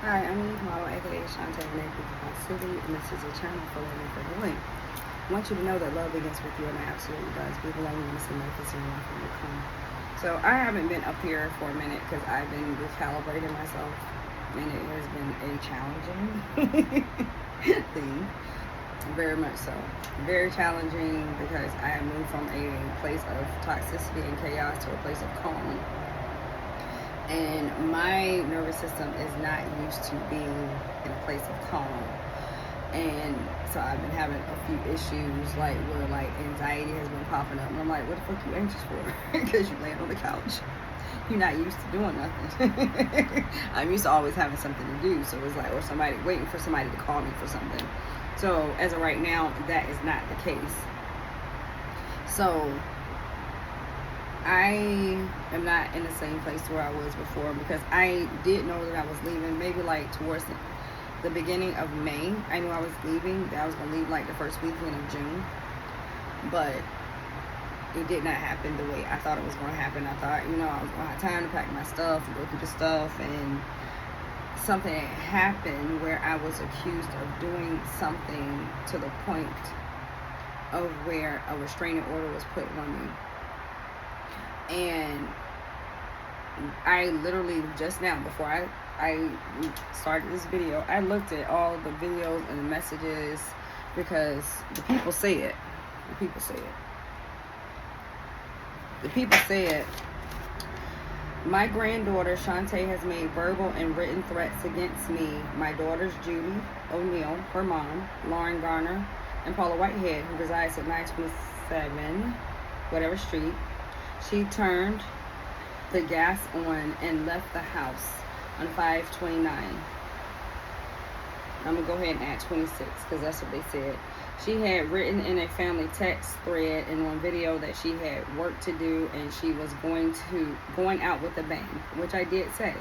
Hi, I'm Eve Model, aka Shantae Renee People City, and this is a channel for living for healing. I want you to know that love begins with you, and it absolutely does. People only want to see manifest in your life when you come. So I haven't been up here for a minute because I've been recalibrating myself, and it has been a challenging thing. Very much so. Very challenging because I have moved from a place of toxicity and chaos to a place of calm, and my nervous system is not used to being in a place of calm. And so I've been having a few issues, like where like anxiety has been popping up, and I'm like, what the fuck you anxious for? Because you laying on the couch, you're not used to doing nothing. I'm used to always having something to do, so it's like, or somebody waiting for somebody to call me for something. So as of right now, that is not the case. So I am not in the same place where I was before, because I did know that I was leaving maybe like towards the beginning of May. I knew I was leaving, that I was going to leave like the first weekend of June, but it did not happen the way I thought it was going to happen. I thought, I was going to have time to pack my stuff and go through the stuff, and something happened where I was accused of doing something to the point of where a restraining order was put on me. And I literally just now, before I started this video, I looked at all the videos and the messages, because the people say it. The people say it. The people say it. My granddaughter Shantae has made verbal and written threats against me, my daughters Judy O'Neill, her mom, Lauren Garner, and Paula Whitehead, who resides at 927 whatever street. She turned the gas on and left the house on 5/29. I'm going to go ahead and add 26 because that's what they said. She had written in a family text thread and on video that she had work to do and she was going out with a bang, which I did say.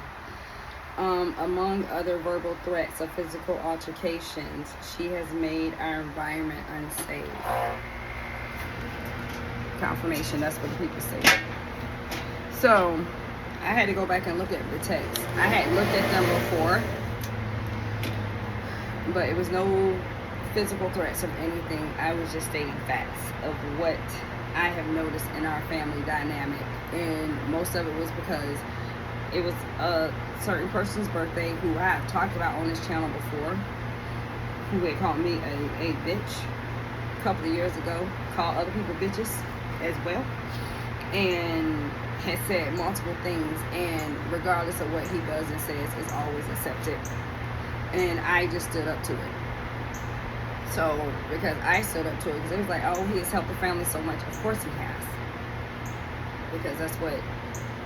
Among other verbal threats of physical altercations, she has made our environment unsafe. Confirmation, that's what the people say. So I had to go back and look at the text. I had looked at them before, but it was no physical threats of anything. I was just stating facts of what I have noticed in our family dynamic, and most of it was because it was a certain person's birthday who I have talked about on this channel before, who had called me a bitch a couple of years ago, called other people bitches as well, and had said multiple things, and regardless of what he does and says, is always accepted. And I just stood up to it. So because I stood up to it, because it was like, oh, he has helped the family so much. Of course he has, because that's what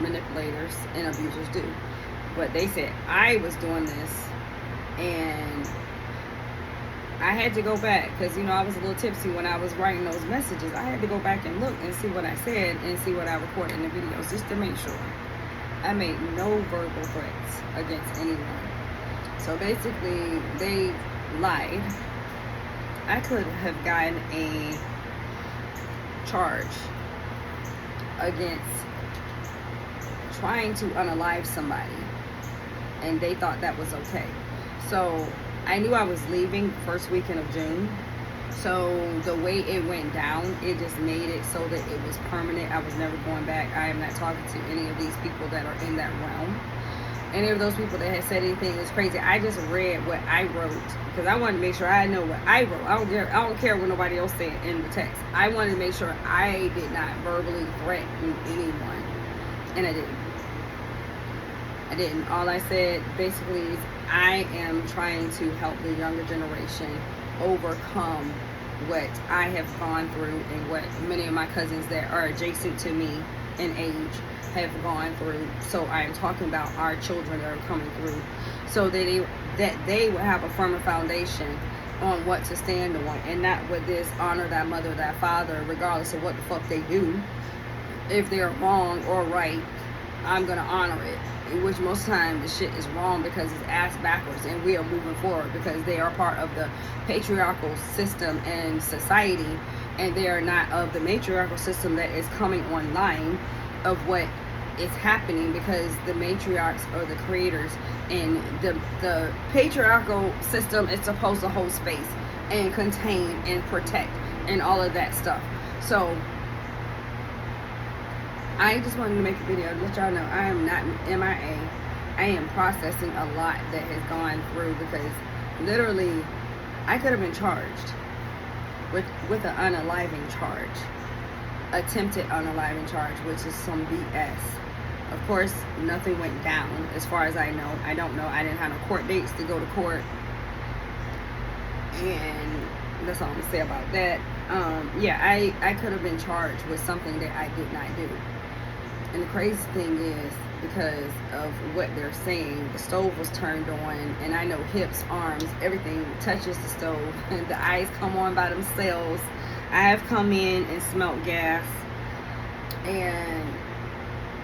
manipulators and abusers do. But they said I was doing this, and I had to go back, because I was a little tipsy when I was writing those messages. I had to go back and look and see what I said and see what I recorded in the videos, just to make sure I made no verbal threats against anyone. So basically they lied. I could have gotten a charge against trying to unalive somebody, and they thought that was okay. So I knew I was leaving first weekend of June. So the way it went down, it just made it so that it was permanent. I was never going back. I am not talking to any of these people that are in that realm. Any of those people that had said anything is crazy. I just read what I wrote, because I wanted to make sure I know what I wrote. I don't care what nobody else said in the text. I wanted to make sure I did not verbally threaten anyone, and I didn't. All I said basically is I am trying to help the younger generation overcome what I have gone through, and what many of my cousins that are adjacent to me in age have gone through. So I am talking about our children that are coming through, so that they will have a firmer foundation on what to stand on, and not with this honor thy mother, thy father, regardless of what the fuck they do. If they're wrong or right, I'm gonna honor it. Which most times the shit is wrong because it's ass backwards, and we are moving forward because they are part of the patriarchal system and society, and they are not of the matriarchal system that is coming online, of what it's happening because the matriarchs or the creators, and the patriarchal system is supposed to hold space and contain and protect and all of that stuff. So I just wanted to make a video to let y'all know I am not MIA. I am processing a lot that has gone through, because literally I could have been charged with an unaliving charge, attempted unaliving charge, which is some BS. Of course, nothing went down as far as I know. I don't know. I didn't have no court dates to go to court, and that's all I'm gonna say about that. Yeah, I could have been charged with something that I did not do. And the crazy thing is, because of what they're saying, the stove was turned on, and I know hips, arms, everything touches the stove, and the eyes come on by themselves. I have come in and smelt gas, and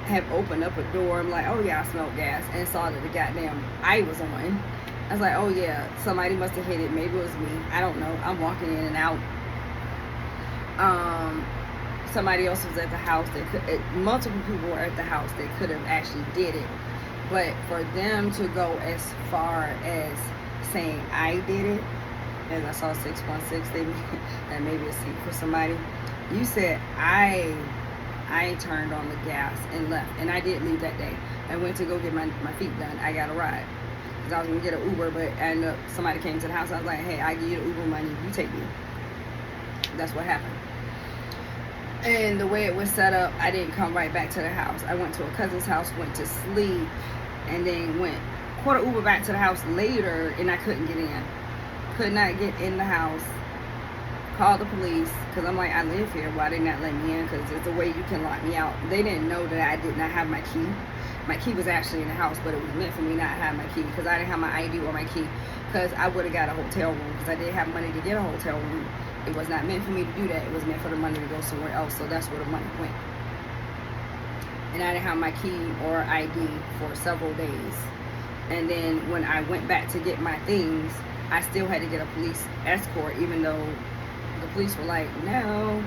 have opened up a door. I'm like, oh yeah, I smelled gas, and saw that the goddamn eye was on. I was like, oh yeah, somebody must have hit it. Maybe it was me. I don't know. I'm walking in and out. Somebody else was at the house. Multiple people were at the house that could have actually did it. But for them to go as far as saying I did it, and I saw 616, that maybe a seat for somebody. You said I turned on the gas and left, and I did leave that day. I went to go get my feet done. I got a ride because I was gonna get an Uber, but somebody came to the house. I was like, hey, I give you the Uber money, you take me. That's what happened. And the way it was set up, I didn't come right back to the house. I went to a cousin's house, went to sleep, and then caught an Uber back to the house later, and I couldn't get in. Could not get in the house. Called the police, because I'm like, I live here. Why did not let me in? Because it's a way you can lock me out. They didn't know that I did not have my key. My key was actually in the house, but it was meant for me not to have my key, because I didn't have my ID or my key, because I would have got a hotel room, because I didn't have money to get a hotel room. It was not meant for me to do that. It was meant for the money to go somewhere else. So that's where the money went. And I didn't have my key or ID for several days. And then when I went back to get my things, I still had to get a police escort, even though the police were like, no,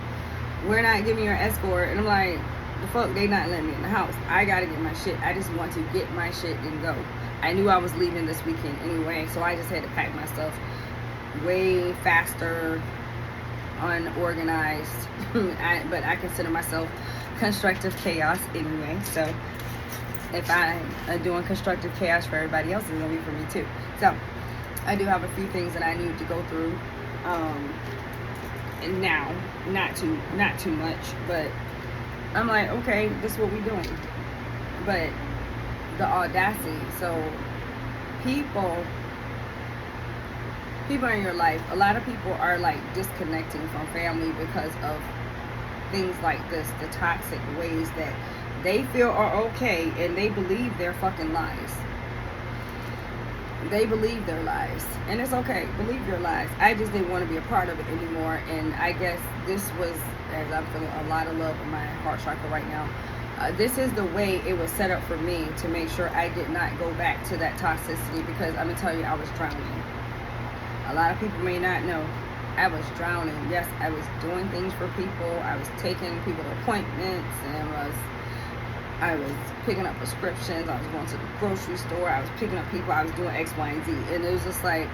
we're not giving you an escort. And I'm like, the fuck, they not letting me in the house. I gotta get my shit. I just want to get my shit and go. I knew I was leaving this weekend anyway, so I just had to pack my stuff way faster, unorganized. But I consider myself constructive chaos anyway, so if I am doing constructive chaos for everybody else, it's gonna be for me too. So I do have a few things that I need to go through, and now not too much, but I'm like, okay, this is what we're doing. But the audacity. So people in your life, a lot of people are like disconnecting from family because of things like this, the toxic ways that they feel are okay, and they believe their fucking lies. They believe their lies, and it's okay, believe your lies. I just didn't want to be a part of it anymore, and I guess this was, as I'm feeling a lot of love in my heart chakra right now, this is the way it was set up for me to make sure I did not go back to that toxicity, because I'm gonna tell you, I was drowning. A lot of people may not know, I was drowning. Yes, I was doing things for people. I was taking people to appointments, and I was picking up prescriptions. I was going to the grocery store. I was picking up people. I was doing X, Y, and Z. And it was just like,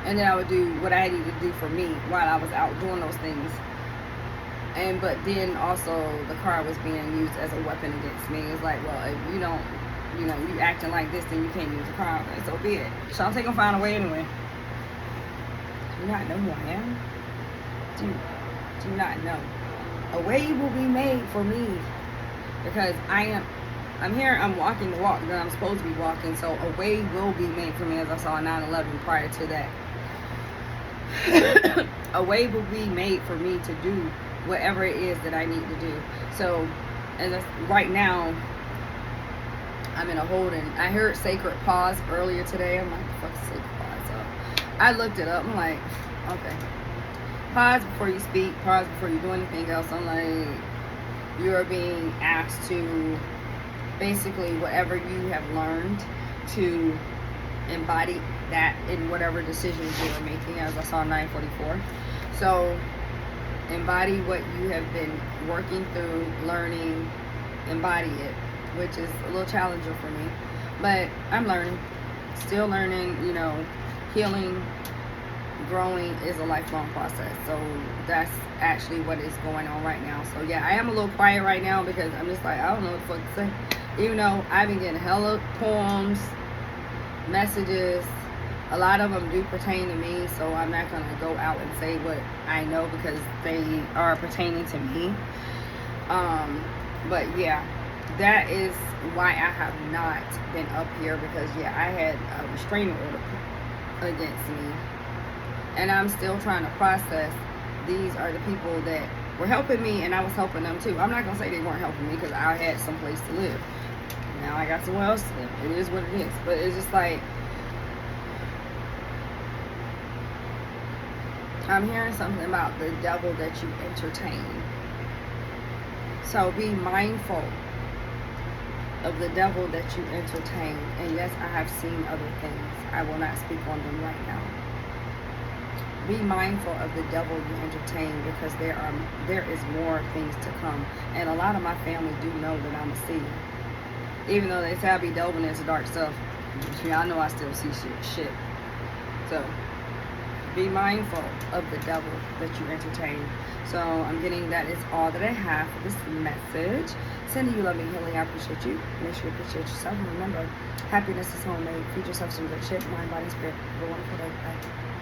and then I would do what I needed to do for me while I was out doing those things. But then also the car was being used as a weapon against me. It's like, well, if you don't, you acting like this, then you can't use the car. Okay, so be it. Shantae gonna find a way anyway. Do you not know who I am? Do you not know? A way will be made for me, because I'm here, I'm walking the walk that I'm supposed to be walking, so a way will be made for me, as I saw 9/11 prior to that. A way will be made for me to do whatever it is that I need to do. So, right now, I'm in a holding. I heard sacred pause earlier today. I'm like, fuck sacred pause. So I looked it up. I'm like, okay. Pause before you speak. Pause before you do anything else. I'm like, you're being asked to basically whatever you have learned to embody that in whatever decisions you are making, as I saw 944. So embody what you have been working through, learning, embody it. which is a little challenging for me. But I'm learning, still learning. Healing, growing is a lifelong process. So that's actually what is going on right now. So yeah, I am a little quiet right now because I'm just like, I don't know what the fuck to say. Even though I've been getting hella poems, messages, a lot of them do pertain to me, so I'm not going to go out and say what I know because they are pertaining to me. But yeah, that is why I have not been up here, because yeah, I had a restraining order against me, and I'm still trying to process. These are the people that were helping me, and I was helping them too. I'm not going to say they weren't helping me because I had some place to live. Now I got somewhere else to live. It is what it is. But it's just like, I'm hearing something about the devil that you entertain. So be mindful of the devil that you entertain. And yes, I have seen other things. I will not speak on them right now. Be mindful of the devil you entertain, because there is more things to come. And a lot of my family do know that I'm a seer. Even though they say I be delving into dark stuff, y'all know I still see shit. So be mindful of the devil that you entertain. So I'm getting that is all that I have for this message. Sending you loving healing. I appreciate you. Make sure you appreciate yourself. And remember, happiness is homemade. Feed yourself some good shit. Mind, body, spirit. Have a wonderful day. Bye.